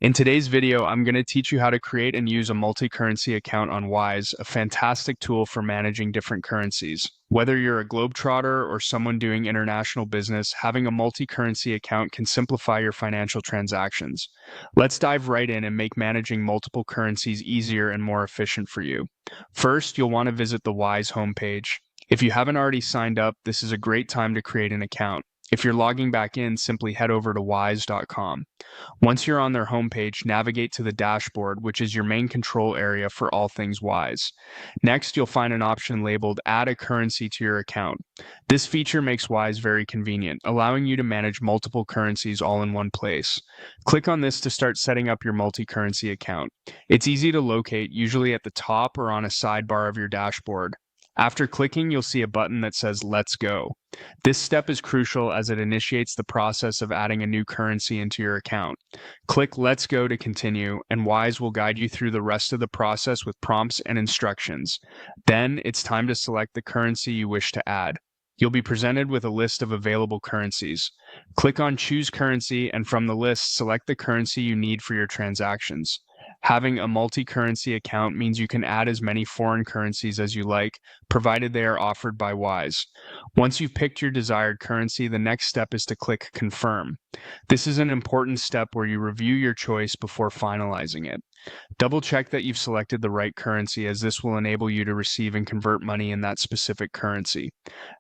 In today's video, I'm going to teach you how to create and use a multi-currency account on Wise, a fantastic tool for managing different currencies. Whether you're a globetrotter or someone doing international business, having a multi-currency account can simplify your financial transactions. Let's dive right in and make managing multiple currencies easier and more efficient for you. First, you'll want to visit the Wise homepage. If you haven't already signed up, this is a great time to create an account. If you're logging back in, simply head over to wise.com. Once you're on their homepage, navigate to the dashboard, which is your main control area for all things Wise. Next, you'll find an option labeled Add a Currency to your account. This feature makes Wise very convenient, allowing you to manage multiple currencies all in one place. Click on this to start setting up your multi-currency account. It's easy to locate, usually at the top or on a sidebar of your dashboard. After clicking, you'll see a button that says Let's Go. This step is crucial as it initiates the process of adding a new currency into your account. Click Let's Go to continue, and Wise will guide you through the rest of the process with prompts and instructions. Then it's time to select the currency you wish to add. You'll be presented with a list of available currencies. Click on Choose Currency, and from the list, select the currency you need for your transactions. Having a multi-currency account means you can add as many foreign currencies as you like, provided they are offered by Wise. Once you've picked your desired currency, the next step is to click Confirm. This is an important step where you review your choice before finalizing it. Double check that you've selected the right currency, as this will enable you to receive and convert money in that specific currency.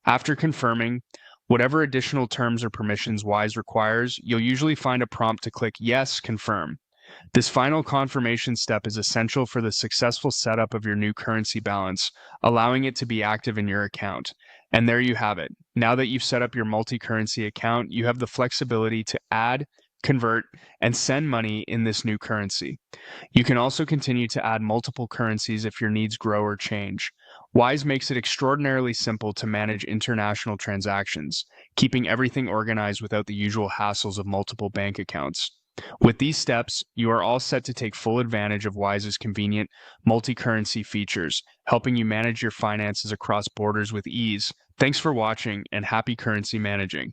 After confirming, whatever additional terms or permissions Wise requires, you'll usually find a prompt to click Yes, Confirm. This final confirmation step is essential for the successful setup of your new currency balance, allowing it to be active in your account. And there you have it. Now that you've set up your multi-currency account, you have the flexibility to add, convert, and send money in this new currency. You can also continue to add multiple currencies if your needs grow or change. Wise makes it extraordinarily simple to manage international transactions, keeping everything organized without the usual hassles of multiple bank accounts. With these steps, you are all set to take full advantage of Wise's convenient multi-currency features, helping you manage your finances across borders with ease. Thanks for watching, and happy currency managing.